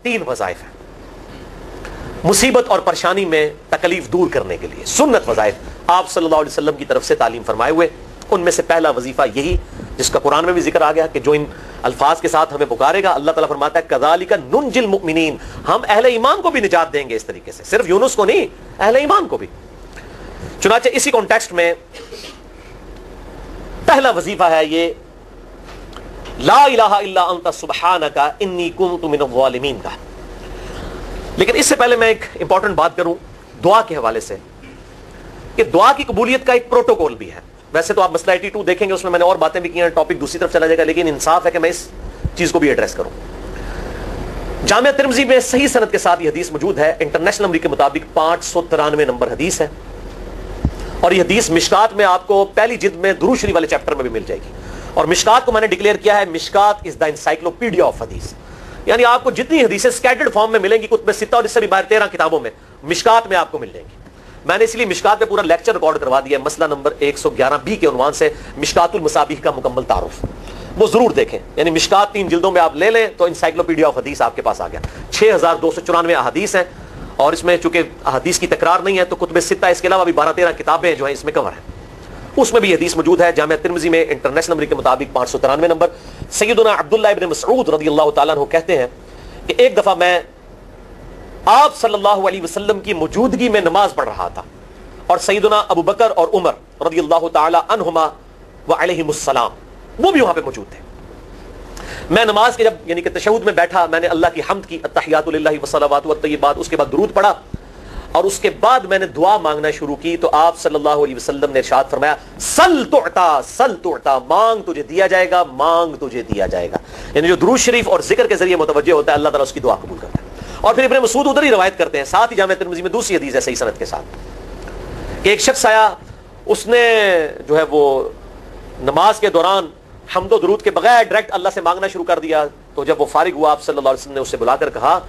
3 وظائف ہیں مصیبت اور پریشانی میں تکلیف دور کرنے کے لیے، سنت وظائف آپ صلی اللہ علیہ وسلم کی طرف سے تعلیم فرمائے ہوئے. ان میں سے پہلا وظیفہ یہی جس کا قرآن میں بھی ذکر آ گیا کہ جو ان الفاظ کے ساتھ ہمیں پکارے گا، اللہ تعالیٰ فرماتا ہے کذالک ننجی المؤمنین، ہم اہل ایمان کو بھی نجات دیں گے اس طریقے سے، صرف یونس کو نہیں، اہل ایمان کو بھی. چنانچہ اسی کانٹیکسٹ میں پہلا وظیفہ ہے یہ لا الہ الا انت سبحانک انی کنت من الظالمین کا. لیکن اس سے پہلے میں ایک امپورٹنٹ بات کروں دعا کے حوالے سے کہ دعا کی قبولیت کا ایک پروٹوکول بھی ہے. ویسے تو آپ مسئلہ 82 دیکھیں گے، اس میں میں نے اور باتیں بھی کی ہیں، ٹاپک دوسری طرف چلا جائے گا، لیکن انصاف ہے کہ میں اس چیز کو بھی ایڈریس کروں. جامعہ ترمذی میں صحیح سند کے ساتھ یہ حدیث موجود ہے، انٹرنیشنل نمبر کے مطابق 593 نمبر حدیث ہے، اور یہ حدیث مشکات میں آپ کو پہلی جلد میں درود شریف والے چیپٹر میں بھی مل جائے گی. اور مشکات کو میں نے ڈکلیئر کیا ہے مشکات از دا انسائکلوپیڈیا آف حدیث، یعنی آپ کو جتنی حدیثیں اسکیٹرڈ فارم میں ملیں گی کتب ستہ اور اس سے بھی باہر 13 کتابوں میں، مشکات میں آپ کو مل جائیں گی. میں نے اس لیے مشکات پہ پورا لیکچر ریکارڈ کروا دیا ہے، مسئلہ نمبر 111 بی کے عنوان سے مشکات المصابیح کا مکمل تعارف، وہ ضرور دیکھیں. یعنی مشکات 3 جلدوں میں آپ لے لیں تو انسائکلوپیڈیا آف حدیث آپ کے پاس آ گیا. 6294 احادیث ہیں، اور اس میں چونکہ حدیث کی تکرار نہیں ہے تو کتب ستہ اس کے علاوہ بھی 12-13 کتابیں جو ہیں اس میں کور ہیں، اس میں بھی حدیث موجود ہے. جامعہ ترمذی میں انٹرنیشنل نمبر کے مطابق 593 نمبر. سیدنا عبداللہ ابن مسعود رضی اللہ تعالیٰ عنہ کہتے ہیں کہ ایک دفعہ میں آپ صلی اللہ علیہ وسلم کی موجودگی میں نماز پڑھ رہا تھا، اور سیدنا ابو بکر اور عمر رضی اللہ تعالی عنہما وعلیہم السلام وہ بھی وہاں پہ موجود تھے. میں نماز کے جب یعنی کہ تشہد میں بیٹھا، میں نے اللہ کی حمد کی، التحیات للہ والصلوات والطیبات، اس کے بعد درود پڑھا، اور اس کے بعد میں نے دعا مانگنا شروع کی تو آپ صلی اللہ علیہ وسلم نے ارشاد فرمایا سل تعطا سل تعطا، مانگ تجھے دیا جائے گا، مانگ تجھے دیا جائے گا. یعنی جو درود شریف اور ذکر کے ذریعے متوجہ ہوتا ہے اللہ تعالیٰ اس کی دعا قبول کرتا ہے. اور پھر ابن مسعود ادھر ہی روایت کرتے ہیں، ساتھ ہی جامعہ ترمذی میں دوسری حدیث ہے صحیح سند کے ساتھ کہ ایک شخص آیا، اس نے جو ہے وہ نماز کے دوران حمد و درود کے بغیر ڈائریکٹ اللہ سے مانگنا شروع کر دیا. تو جب وہ فارغ ہوا آپ صلی اللہ علیہ وسلم نے اسے بلا کر کہا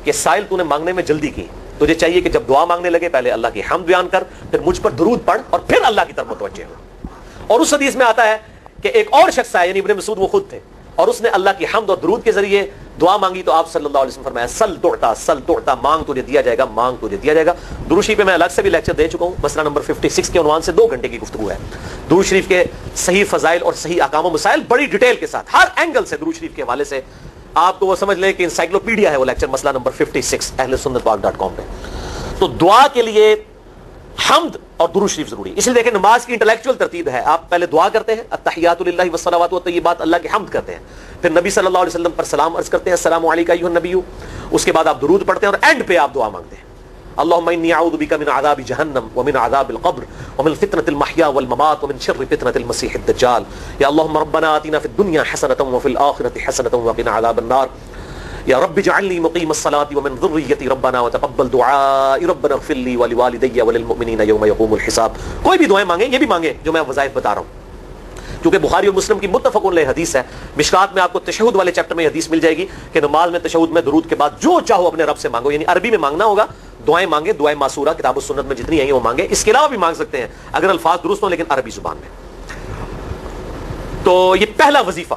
کہ سائل تو نے مانگنے میں جلدی کی، تجھے چاہیے کہ جب دعا مانگنے لگے پہلے اللہ کی حمد بیان کر، پھر مجھ پر درود پڑھ، اور پھر اللہ کی طرف متوجہ ہو. اور اس حدیث میں آتا ہے کہ ایک اور شخص آیا، یعنی ابن مسعود وہ خود تھے، اور اس نے اللہ کی حمد اور درود کے ذریعے دعا مانگی تو آپ صلی اللہ علیہ وسلم فرمایا سل تعطا، مانگ تجھے دیا جائے گا، مانگ تجھے دیا جائے گا. درود شریف پہ میں الگ سے بھی لیکچر دے چکا ہوں، مسئلہ نمبر 56 کے عنوان سے 2 گھنٹے کی گفتگو ہے. درود شریف کے صحیح فضائل اور صحیح احکام و مسائل بڑی ڈیٹیل کے ساتھ ہر اینگل سے درود شریف کے حوالے سے آپ کو وہ سمجھ لیں کہ انسائکلوپیڈیا ہے وہ لیکچر، مسئلہ نمبر 56 اہل سنت پاک .com پہ. تو دعا کے لیے حمد اور درود شریف ضروری. اس لیے دیکھیں نماز کی انٹلیکچوئل ترتیب ہے، آپ پہلے دعا کرتے ہیں التحیات للہ والصلوات والطیبات، اللہ کی حمد کرتے ہیں، پھر نبی صلی اللہ علیہ وسلم پر سلام عرض کرتے ہیں السلام علیکم ایھا النبی، اس کے بعد آپ درود پڑھتے ہیں، اور اینڈ پہ آپ دعا مانگتے ہیں اللہم انی اعوذ بک من عذاب جہنم ومن عذاب القبر ومن فتنة المحیا والممات ومن شر فتنة المسیح الدجال یا اللہم ربنا آتنا فی الدنیا حسنة وفی الآخرة حسنة وقنا عذاب النار یا رب اجعلنی مقیم الصلاة ومن ذریتی ربنا وتقبل دعائی ربنا اغفر لی ولوالدی وللمؤمنین یوم یقوم الحساب. کوئی بھی دعائیں مانگیں، یہ بھی مانگیں جو میں وظائف بتا رہا ہوں، کیونکہ بخاری اور مسلم کی متفق علیہ حدیث ہے. مشکات میں آپ کو تشہد والے چیپٹر میں حدیث مل جائے گی کہ نماز میں تشہد میں درود کے بعد جو چاہو اپنے رب سے مانگو، یعنی عربی میں مانگنا ہوگا، دعائیں مانگیں، دعائیں معصورہ کتاب السنت میں جتنی ہیں وہ مانگیں، اس کے علاوہ بھی مانگ سکتے ہیں اگر الفاظ درست ہوں لیکن عربی زبان میں. تو یہ پہلا وظیفہ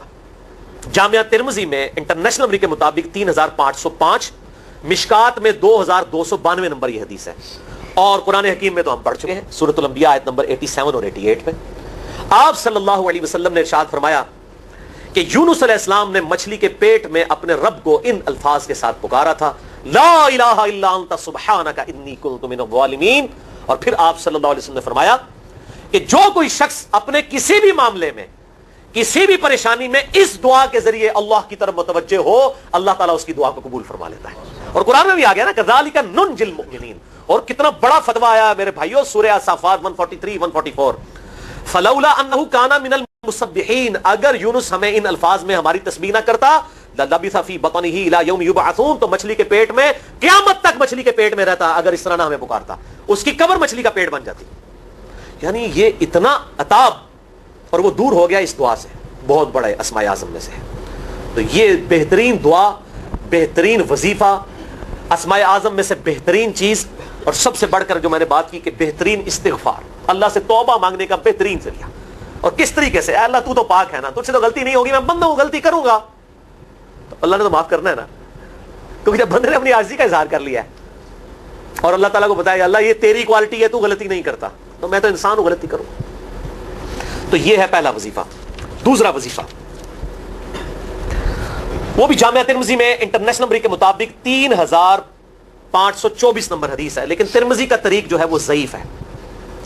جامعہ ترمذی میں انٹرنیشنل نمبر کے مطابق 3505، مشکات میں 2292 نمبر یہ حدیث ہے. اور قرآن حکیم میں تو ہم پڑھ چکے ہیں سورۃ الانبیاء آیت نمبر 87 اور 88 میں آپ صلی اللہ علیہ وسلم نے ارشاد فرمایا کہ یونس علیہ السلام نے مچھلی کے پیٹ میں اپنے رب کو ان الفاظ کے ساتھ پکارا تھا لا الہ الا انت سبحانک انی کنت من الظالمین. اور پھر آپ صلی اللہ علیہ وسلم نے فرمایا کہ جو کوئی شخص اپنے کسی بھی معاملے میں کسی بھی پریشانی میں اس دعا کے ذریعے اللہ کی طرف متوجہ ہو، اللہ تعالیٰ اس کی دعا کو قبول فرما لیتا ہے. اور قرآن میں بھی آ گیا نا کذالک ننجی المؤمنین. اور کتنا بڑا فتویٰ آیا میرے بھائیو، سورہ الصافات 143 144 فلولا انہ کان من المسبحین، اگر یونس ہمیں ان الفاظ میں ہماری تسبیح نہ کرتا للبث فی بطنہ الی یوم یبعثون، تو مچھلی کے پیٹ میں قیامت تک مچھلی کے پیٹ میں رہتا. اگر اس طرح نہ ہمیں پکارتا اس کی قبر مچھلی کا پیٹ بن جاتی. یعنی یہ اتنا عطاب، اور وہ دور ہو گیا اس دعا سے، بہت بڑے اسماء اعظم میں سے. تو یہ بہترین دعا، بہترین وظیفہ، اسماء اعظم میں سے بہترین چیز، اور سب سے بڑھ کر جو میں نے بات کی کہ بہترین استغفار، اللہ سے توبہ مانگنے کا بہترین ذریعہ. اور کس طریقے سے؟ اے اللہ تو پاک ہے نا، تجھ سے تو غلطی نہیں ہوگی، میں بندہ ہوں غلطی کروں گا تو اللہ نے تو معاف کرنا ہے نا. کیونکہ جب بندے نے اپنی عاجزی کا اظہار کر لیا ہے اور اللہ تعالیٰ کو بتایا اللہ یہ تیری کوالٹی ہے، تو غلطی نہیں کرتا، تو میں تو انسان ہوں، غلطی کروں. تو یہ ہے پہلا وظیفہ. دوسرا وظیفہ وہ بھی جامعہ ترمذی میں انٹرنیشنل نمبر کے مطابق 3524 نمبر حدیث ہے، لیکن ترمذی کا طریق جو ہے وہ ضعیف ہے.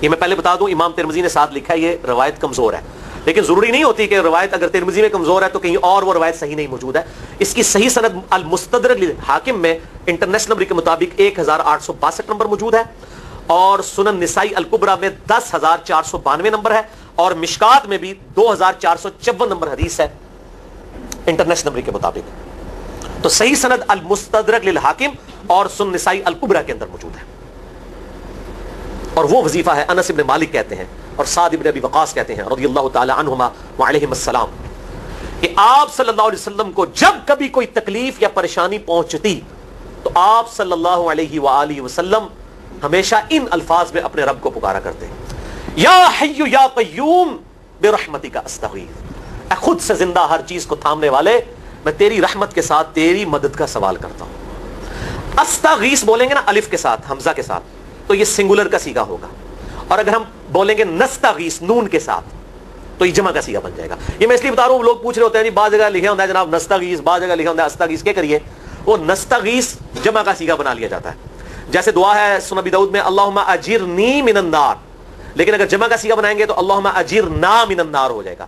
یہ میں پہلے بتا دوں، امام ترمذی نے ساتھ لکھا ہے یہ روایت کمزور ہے، لیکن ضروری نہیں ہوتی کہ روایت اگر ترمذی میں کمزور ہے تو کہیں اور وہ روایت صحیح نہیں موجود ہے. اس کی صحیح سند المستدرک للحاکم میں انٹرنیشنل نمبر کے مطابق 1862 نمبر موجود ہے، اور سنن نسائی الکبریٰ میں 10492 نمبر ہے، اور مشکات میں بھی 2454 نمبر حدیث ہے انٹرنیشنل نمبر کے مطابق. تو صحیح سند المستدرک للحاکم اور سنن نسائی الکبریٰ کے اندر موجود ہے. اور وہ وظیفہ ہے انس بن مالک کہتے ہیں اور سعد بن ابی وقاص کہتے ہیں رضی اللہ تعالی عنہما وعلیہم السلام کہ آپ صلی اللہ علیہ وسلم کو جب کبھی کوئی تکلیف یا پریشانی پہنچتی تو آپ صلی اللہ علیہ وآلہ وسلم ہمیشہ ان الفاظ میں اپنے رب کو پکارا کرتے ہیں، یا حی یا قیوم برحمتک استغیث، اے خود سے زندہ ہر چیز کو تھامنے والے میں تیری رحمت کے ساتھ تیری مدد کا سوال کرتا ہوں. استغیث بولیں گے نا الف کے ساتھ حمزہ کے ساتھ تو یہ سنگولر کا صیغہ ہوگا، اور اگر ہم بولیں گے نستغیث نون کے ساتھ تو یہ جمع کا صیغہ بن جائے گا. یہ میں اس لیے بتا رہا ہوں، لوگ پوچھ رہے ہوتے ہیں جی بعض جگہ لکھا ہوتا ہے جناب نستغیث، بعض جگہ لکھا ہوتا ہے استغیث، کیا کریے؟ وہ نستغیث جمع کا صیغہ بنا لیا جاتا ہے. جیسے دعا ہے سنن ابی داؤد میں اللہم اجرنی من النار، لیکن اگر جمع کا صیغہ بنائیں گے تو اللہم اجرنا من النار ہو جائے گا.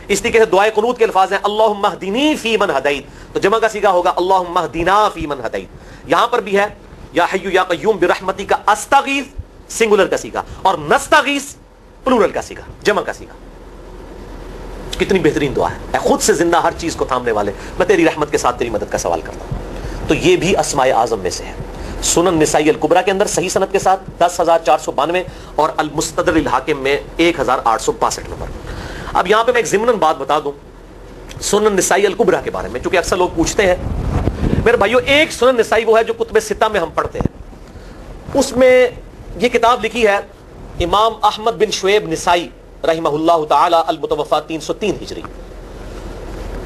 اس طریقے سے دعائے قنوت کے الفاظ ہیں اللہم اہدنی فی من ہدیت، تو جمع کا صیغہ ہوگا اللہم اہدنا فی من ہدیت. یہاں پر بھی ہے یا حی یا قیوم برحمتک استغیث سنگولر کا صیغہ، اور نستغیث پلورل کا صیغہ جمع کا صیغہ. کتنی بہترین دعا ہے، اے خود سے زندہ ہر چیز کو تھامنے والے میں تیری رحمت کے ساتھ تیری مدد کا سوال کرتا ہوں. تو یہ بھی اسماء اعظم میں سے ہے. سنن نسائی الکبریٰ کے اندر صحیح سند کے ساتھ 10492 اور المستدرک للحاکم میں 1862 نمبر. اب یہاں پہ میں ایک ضمناً بات بتا دوں سنن نسائی الکبریٰ کے بارے میں، چونکہ اکثر لوگ پوچھتے ہیں. میرے بھائیو، ایک سنن نسائی وہ ہے جو کتب ستہ میں ہم پڑھتے ہیں، اس میں یہ کتاب لکھی ہے امام احمد بن شعیب نسائی رحمہ اللہ تعالی المتوفی 303 ہجری.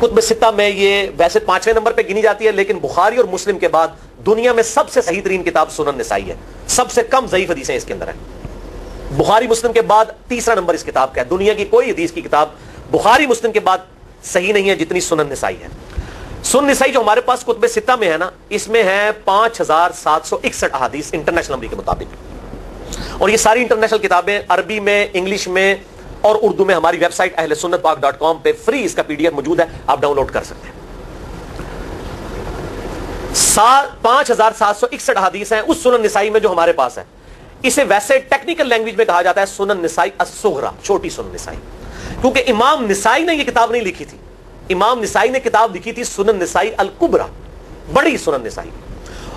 کتب ستہ میں یہ ویسے 5ویں نمبر پہ گنی جاتی ہے، لیکن بخاری اور مسلم کے بعد دنیا میں سب سے صحیح ترین کتاب سنن نسائی ہے. سب سے کم ضعیف حدیثیں اس کے اندر ہیں. بخاری مسلم کے بعد تیسرا نمبر اس کتاب کا ہے. دنیا کی کوئی حدیث کی کتاب بخاری مسلم کے بعد صحیح نہیں ہے جتنی سنن نسائی ہے. سنن نسائی جو ہمارے پاس کتب ستہ میں ہے نا، اس میں ہے 5761 احادیث انٹرنیشنل نمبر کے مطابق. اور یہ ساری انٹرنیشنل کتابیں عربی میں، انگلش میں اور اردو میں ہماری ویب سائٹ ahlsunnatpak.com پہ فری اس کا PDF موجود ہے، آپ ڈاؤن لوڈ کر سکتے ہیں. 5761 احادیث ہیں اس سنن نسائی میں جو ہمارے پاس ہے. اسے ویسے ٹیکنیکل لینگویج میں کہا جاتا ہے سنن نسائی الصغریٰ، چھوٹی سنن نسائی، کیونکہ امام نسائی نے یہ کتاب نہیں لکھی تھی. امام نسائی نے کتاب لکھی تھی سنن نسائی الکبریٰ، بڑی سنن نسائی،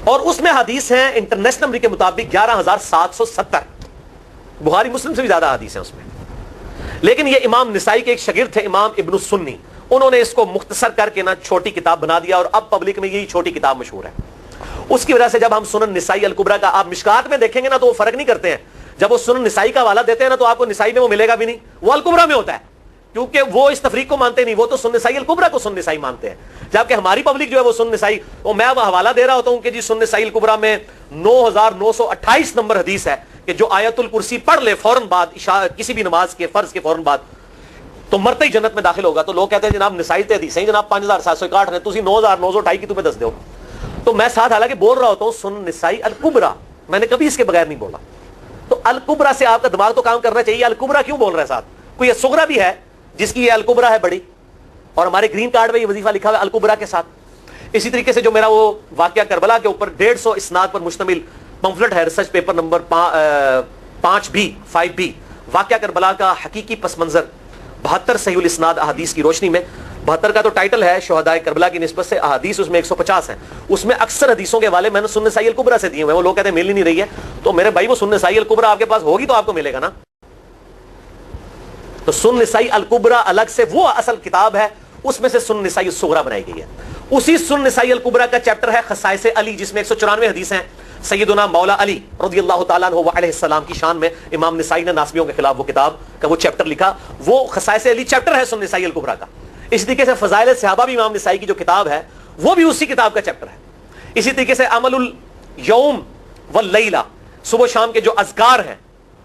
اور اس میں حدیث ہیں انٹرنیشنل نمبر کے مطابق 11770. بخاری مسلم سے بھی زیادہ حدیث ہیں اس میں. لیکن یہ امام نسائی کے ایک شاگرد تھے امام ابن السنی، انہوں نے اس کو مختصر کر کے نا چھوٹی کتاب بنا دیا، اور اب پبلک میں یہی چھوٹی کتاب مشہور ہے. اس کی وجہ سے جب ہم سنن نسائی الکبریٰ کا آپ مشکات میں دیکھیں گے نا تو وہ فرق نہیں کرتے ہیں. جب وہ سنن نسائی کا حوالہ دیتے ہیں نا تو آپ کو نسائی میں وہ ملے گا بھی نہیں، وہ الکبریٰ میں ہوتا ہے، کیونکہ وہ اس تفریق کو مانتے نہیں. وہ تو سنن نسائی الکبریٰ کو سنن نسائی مانتے ہیں، جبکہ ہماری پبلک جو ہے وہ سنن نسائی، وہ میں حوالہ دے رہا ہوتا ہوں کہ جی سنن نسائی الکبریٰ میں 9928 نمبر حدیث ہے کہ جو آیت الکرسی پڑھ لے فوراً بعد کسی بھی نماز کے فرض کے فوراً بعد تو مرتے ہی جنت میں داخل ہوگا. تو لوگ کہتے ہیں جناب نسائی تے حدیث ہیں جناب 5761 ہے، تسی 9928 کی تمہیں دس دو. تو میں ساتھ حالانکہ بول رہا ہوتا ہوں سنن نسائی الکبریٰ، میں نے کبھی اس کے بغیر نہیں بولا. تو الکبریٰ سے آپ کا دماغ تو کام کرنا چاہیے، الکبریٰ کیوں بول رہا ہے ساتھ؟ کوئی الصغریٰ بھی ہے جس کی یہ الکبریٰ ہے بڑی، اور ہمارے گرین کارڈ میں یہ وظیفہ لکھا ہوا ہے الکبریٰ کے ساتھ. اسی طریقے سے جو میرا وہ واقعہ کربلا کے اوپر 150 اسناد پر مشتمل پمفلٹ ہے، ریسرچ پیپر نمبر 5B واقعہ کربلا کا حقیقی پس منظر 72 صحیح الاسناد احادیث کی روشنی میں. 72 کا تو ٹائٹل ہے شہدائے کربلا کی نسبت سے، احادیث اس میں 150 ہیں. اس میں اکثر حدیثوں کے حوالے میں نے سنن نسائی الکبریٰ سے دیے ہوئے ہیں. وہ لوگ کہتے ہیں مل ہی نہیں رہی ہے، تو میرے بھائی وہ سنن نسائی الکبریٰ آپ کے پاس ہوگی تو آپ کو ملے گا نا. تو سنن نسائی الکبریٰ الگ سے وہ اصل کتاب ہے، اس میں سے سنن نسائی الصغریٰ بنائی گئی ہے. اسی سنن نسائی الکبریٰ کا چیپٹر ہے خصائص علی، جس میں 194 حدیث ہیں سیدنا مولا علی رضی اللہ تعالیٰ عنہ علیہ السلام کی شان میں. امام نسائی نے ناسبیوں کے خلاف وہ کتاب کا وہ چیپٹر لکھا، وہ خصائص علی چیپٹر ہے سنن نسائی الکبریٰ کا. اس طریقے سے فضائل صحابہ بھی امام نسائی کی جو کتاب ہے وہ بھی اسی کتاب کا چیپٹر ہے. اسی طریقے سے عمل الیوم واللیلہ، صبح شام کے جو اذکار ہیں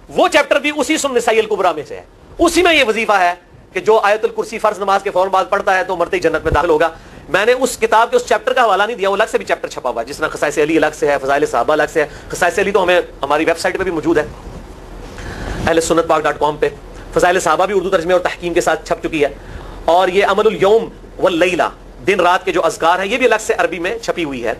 وہ چیپٹر بھی اسی سنن نسائی الکبریٰ میں سے ہے. اسی میں یہ وظیفہ ہے کہ جو آیت الکرسی فرض نماز کے فوراً بعد پڑھتا ہے تو مرتے ہی جنت میں داخل ہوگا. میں نے اس کتاب کے اس چیپٹر کا حوالہ نہیں دیا، وہ الگ سے بھی چیپٹر چھپا ہوا ہے، جس طرح خصائص علی الگ سے ہے، فضائل صحابہ الگ سے ہے. خصائص علی تو ہمیں ہماری ویب سائٹ پہ بھی موجود ہے ahlsunnatpak.com پہ. فضائل صحابہ بھی اردو ترجمے اور تحکیم کے ساتھ چھپ چکی ہے. اور یہ عمل الیوم واللیلہ، دن رات کے جو اذکار ہیں، یہ بھی الگ سے عربی میں چھپی ہوئی ہے.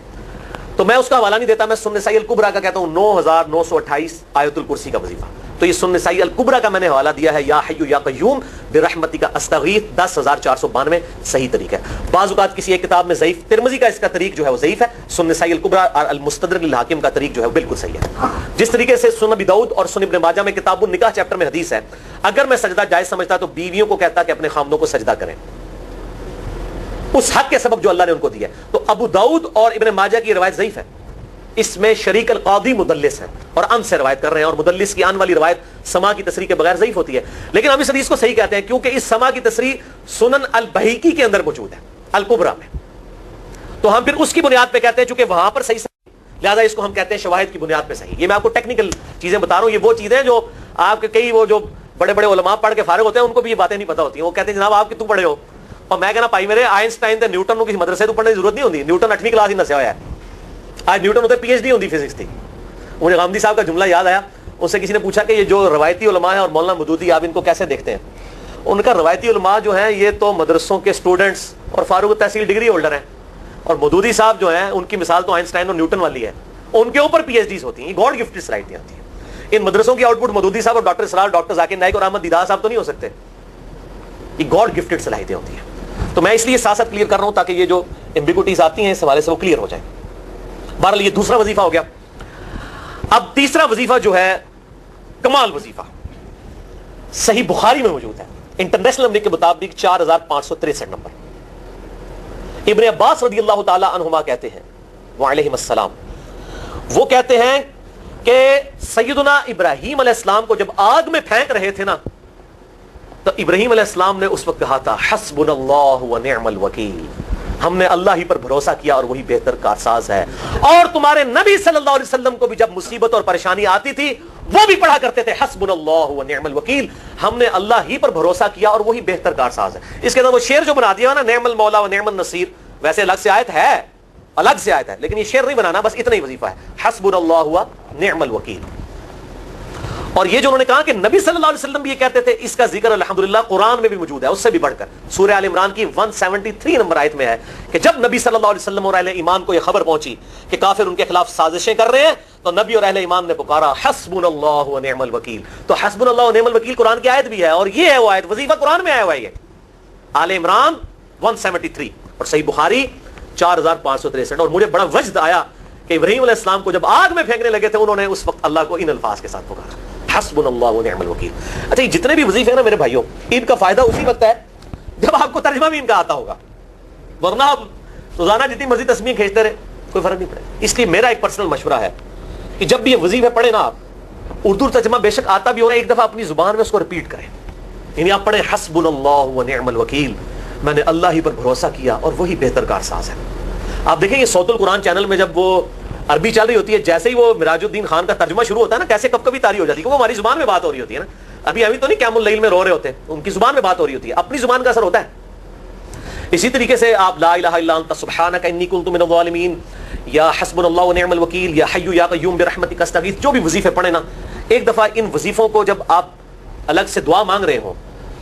تو میں اس کا حوالہ نہیں دیتا، میں سنن نسائی الکبریٰ کا کہتا ہوں 9928 آیت الکرسی کا وظیفہ. تو یہ سنن نسائی الکبریٰ کا میں نے حوالہ دیا ہے، یا حی یا قیوم برحمتک استغیث 10492 صحیح طریقہ ہے. بعض اوقات کسی ایک کتاب میں ضعیف، ترمذی کا اس کا طریق جو ہے وہ ضعیف ہے، سنن نسائی الکبریٰ اور المستدرک للحاکم کا طریق جو ہے وہ بالکل صحیح ہے. جس طریقے سے سنن ابی داؤد اور سنن ابن ماجہ میں کتاب النکاح چیپٹر میں حدیث ہے، اگر میں سجدہ جائز سمجھتا تو بیویوں کو کہتا کہ اپنے خامدوں کو سجدہ کریں اس حق کے سبب جو اللہ نے ان کو دیا ہے. تو ابو داؤد اور ابن ماجہ کی روایت ضعیف ہے، اس میں شریک القاضی مدلس ہے اور ان سے روایت کر رہے ہیں، اور مدلس کی ان والی روایت سما کی تصریح کے بغیر ضعیف ہوتی ہے. لیکن ہم اس حدیث کو صحیح کہتے ہیں کیونکہ اس سما کی تصریح سنن البہیقی کے اندر موجود ہے، الکبریٰ میں. تو ہم پھر اس کی بنیاد پہ کہتے ہیں چونکہ وہاں پر صحیح، لہٰذا اس کو ہم کہتے ہیں شواہد کی بنیاد پہ صحیح. یہ میں آپ کو ٹیکنیکل چیزیں بتا رہا ہوں، یہ وہ چیزیں جو آپ کے کئی وہ جو بڑے بڑے علماء پڑھ کے فارغ ہوتے ہیں ان کو بھی یہ باتیں نہیں پتہ ہوتی ہیں. وہ کہتے ہیں جناب آپ کتوں پڑھے ہو، اور میں کہنا بھائی میرے آئنسٹائن تے نیوٹن کو کسی مدرسے تو پڑھنے کی ضرورت نہیں ہوتی. نیوٹن 8ویں کلاس ہی نسیا ہوا ہے. آج نیوٹن ہوتے پی ایچ ڈی ہوتی فزکس تھی. مجھے غامدی صاحب کا جملہ یاد آیا، ان سے کسی نے پوچھا کہ یہ جو روایتی علماء ہیں اور مولانا مودودی آپ ان کو کیسے دیکھتے ہیں؟ ان کا روایتی علماء جو ہیں یہ تو مدرسوں کے اسٹوڈنٹس اور فاروق تحصیل ڈگری ہولڈر ہیں، اور مودودی صاحب جو ہیں ان کی مثال تو آئنسٹائن اور نیوٹن والی ہے، ان کے اوپر پی ایچ ڈیز ہوتی ہیں. یہ گاڈ گفٹڈ صلاحیتیں ہوتی ہیں. ان مدرسوں کی آؤٹ پٹ مودودی صاحب اور ڈاکٹر اسرار، ڈاکٹر ذاکر نائک اور احمد دیدار صاحب تو نہیں ہو سکتے. یہ گاڈ گفٹڈ صلاحیتیں ہوتی ہیں. تو میں اس لیے سیاست کلیئر کر رہا ہوں تاکہ یہ جو ایمبیگوٹیز آتی ہیں اس حوالے سے وہ کلیئر ہو جائیں. بہرحال یہ دوسرا وظیفہ ہو گیا. اب تیسرا وظیفہ جو ہے کمال وظیفہ، صحیح بخاری میں موجود ہے، انٹرنیشنل نمبر کے مطابق 4563 نمبر. ابن عباس رضی اللہ تعالی عنہما کہتے ہیں وعلیہم السلام، وہ کہتے ہیں کہ سیدنا ابراہیم علیہ السلام کو جب آگ میں پھینک رہے تھے نا تو ابراہیم علیہ السلام نے اس وقت کہا تھا حسبنا اللہ ونعم الوکیل، ہم نے اللہ ہی پر بھروسہ کیا اور وہی بہتر کارساز ہے. اور تمہارے نبی صلی اللہ علیہ وسلم کو بھی جب مصیبت اور پریشانی آتی تھی وہ بھی پڑھا کرتے تھے حسبنا اللہ ونعم الوکیل، ہم نے اللہ ہی پر بھروسہ کیا اور وہی بہتر کارساز ہے. اس کے اندر وہ شعر جو بنا دیا نا نعم المولا ونعم النصیر، ویسے الگ سے آیت ہے، الگ سے آیت ہے، لیکن یہ شعر نہیں بنانا، بس اتنا ہی وظیفہ ہے حسبنا اللہ ونعم الوکیل. اور یہ جو انہوں نے کہا کہ نبی صلی اللہ علیہ وسلم بھی یہ کہتے تھے، اس کا ذکر الحمدللہ قرآن میں بھی موجود ہے، اس سے بھی بڑھ کر سورہ آل عمران کی 173 نمبر آیت میں ہے کہ جب نبی صلی اللہ علیہ وسلم اور اہل ایمان کو یہ خبر پہنچی کہ کافر ان کے خلاف سازشیں کر رہے ہیں تو نبی اور اہل ایمان نے پکارا حسبنا اللہ ونعم الوکیل. تو حسبنا اللہ ونعم الوکیل قرآن کی آیت بھی ہے، اور یہ ہے وہ آیت، وظیفہ قرآن میں آیا ہوا ہے. یہ آل عمران 173 اور صحیح بخاری 4563. اور مجھے بڑا وجد آیا کہ ابراہیم علیہ السلام کو جب آگ میں پھینکنے لگے تھے انہوں نے اس وقت اللہ کو ان الفاظ کے ساتھ پکارا حسبنا اللہ ونعم الوکیل. اچھا یہ جتنے بھی وظیفے ہیں نا میرے بھائیوں، ان کا فائدہ اسی وقت ہے جب آپ کو ترجمہ بھی ان کا آتا ہوگا، ورنہ آپ روزانہ جتنی مرضی تسبیح کھینچتے رہے کوئی فرق نہیں پڑے. اس لیے میرا ایک پرسنل مشورہ ہے کہ جب بھی یہ وظیفے پڑھیں نا آپ، اردو ترجمہ بے شک آتا بھی ہوگا، ایک دفعہ اپنی زبان میں اس کو ریپیٹ کریں. یعنی آپ پڑھیں حسبنا اللہ ونعم الوکیل، میں نے اللہ ہی پر بھروسہ کیا اور وہی بہتر کارساز ہے. آپ دیکھیں یہ صوت القرآن چینل میں جب وہ عربی چل رہی ہوتی ہے، جیسے ہی وہ مراج الدین خان کا ترجمہ شروع ہوتا ہے نا، کیسے کب کبھی تاری ہو جاتی ہے، وہ ہماری زبان میں بات ہو رہی ہوتی ہے نا. ابھی تو نہیں قیام اللیل میں رو رہے ہوتے، ان کی زبان میں بات ہو رہی ہوتی ہے، اپنی زبان کا اثر ہوتا ہے. اسی طریقے سے آپ لا الہ الا انت سبحانک انی کنت من الظالمین، یا حسبنا اللہ ونعم الوکیل، یا حی یا قیوم برحمتک استغیث، جو بھی وظیفے پڑھیں نا، ایک دفعہ ان وظیفوں کو جب آپ الگ سے دعا مانگ رہے ہوں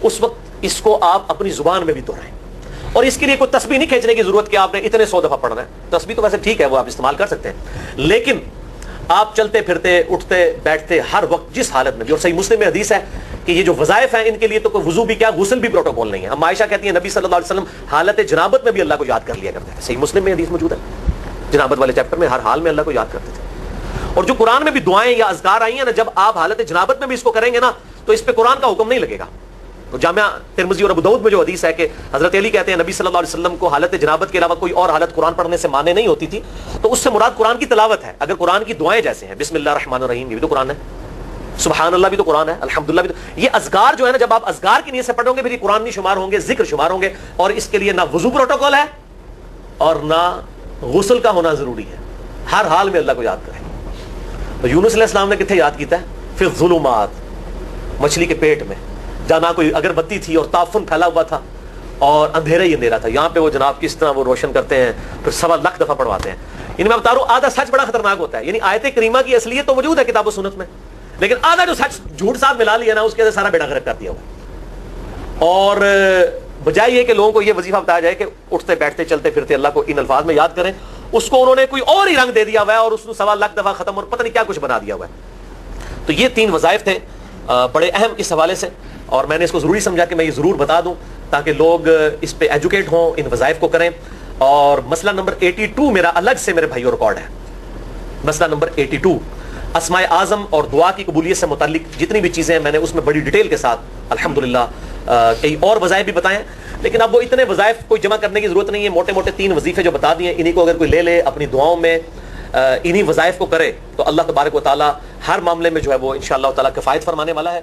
اس وقت اس کو آپ اپنی زبان میں بھی دہرائیں. اور اس کے لیے کوئی تسبیح نہیں کھینچنے کی ضرورت کہ آپ نے اتنے 100 دفعہ پڑھنا ہے. تسبیح تو ویسے ٹھیک ہے، وہ آپ استعمال کر سکتے ہیں، لیکن آپ چلتے پھرتے اٹھتے بیٹھتے ہر وقت جس حالت میں بھی، اور صحیح مسلم میں حدیث ہے کہ یہ جو وظائف ہیں ان کے لیے تو کوئی وضو بھی کیا غسل بھی پروٹوکول نہیں ہے. ہم عائشہ کہتی ہیں نبی صلی اللہ علیہ وسلم حالت جنابت میں بھی اللہ کو یاد کر لیا کرتے تھے. صحیح مسلم میں حدیث موجود ہے، جنابت والے چیپٹر میں ہر حال میں اللہ کو یاد کرتے تھے. اور جو قرآن میں بھی دعائیں یا اذکار آئی ہیں نا، جب آپ حالت جنابت میں بھی اس کو کریں گے نا تو اس پہ قرآن کا حکم نہیں لگے گا. تو جامعہ ترمذی اور ابو داؤد میں جو حدیث ہے کہ حضرت علی کہتے ہیں نبی صلی اللہ علیہ وسلم کو حالت جنابت کے علاوہ کوئی اور حالت قرآن پڑھنے سے مانے نہیں ہوتی تھی، تو اس سے مراد قرآن کی تلاوت ہے. اگر قرآن کی دعائیں جیسے ہیں بسم اللہ الرحمن الرحیم، یہ بھی تو قرآن ہے، سبحان اللہ بھی تو قرآن ہے، الحمدللہ بھی تو، یہ اذکار جو ہے نا جب آپ اذکار کی نیت سے پڑھو گے پھر یہ قرآن نہیں شمار ہوں گے، ذکر شمار ہوں گے. اور اس کے لیے نہ وضو پروٹوکول ہے اور نہ غسل کا ہونا ضروری ہے, ہر حال میں اللہ کو یاد کریں. تو یونس علیہ السلام نے کتنے یاد کیتا ہے؟ پھر الظلمات, مچھلی کے پیٹ میں, جہاں نہ کوئی اگر بتی تھی اور تعفن پھیلا ہوا تھا اور اندھیرا ہی اندھیرا تھا, یہاں پہ وہ جناب کس طرح وہ روشن کرتے ہیں, پھر 1.25 دفعہ پڑھواتے ہیں. یعنی میں بتا رہا ہوں آدھا سچ بڑا خطرناک ہوتا ہے. یعنی آیت کریمہ کی اصلیت تو موجود ہے کتاب و سنت میں, لیکن آدھا جو سچ جھوٹ ساتھ ملا لیا نا, اس کے اندر سارا بیڑا غرق کر دیا ہوا. اور بجائے یہ کہ لوگوں کو یہ وظیفہ بتایا جائے کہ اٹھتے بیٹھتے چلتے پھرتے اللہ کو ان الفاظ میں یاد کریں, اس کو انہوں نے کوئی اور ہی رنگ دے دیا ہوا ہے اور اس کو 1.25 دفعہ ختم اور پتہ نہیں کیا کچھ بنا دیا ہوا ہے. تو یہ 3 وظائف تھے بڑے اہم اس حوالے سے, اور میں نے اس کو ضروری سمجھا کہ میں یہ ضرور بتا دوں تاکہ لوگ اس پہ ایجوکیٹ ہوں, ان وظائف کو کریں. اور مسئلہ نمبر 82 میرا الگ سے میرے بھائیوں ریکارڈ ہے. مسئلہ نمبر 82 اسماء اعظم اور دعا کی قبولیت سے متعلق جتنی بھی چیزیں ہیں میں نے اس میں بڑی ڈیٹیل کے ساتھ الحمدللہ کئی اور وظائف بھی بتائیں, لیکن اب وہ اتنے وظائف کوئی جمع کرنے کی ضرورت نہیں ہے. موٹے موٹے 3 وظیفے جو بتا دیے, انہی کو اگر کوئی لے لے اپنی دعاؤں میں, انہی وظائف کو کرے, تو اللہ تبارک و تعالی ہر معاملے میں جو ہے وہ انشاءاللہ تعالی کفایت فرمانے والا ہے.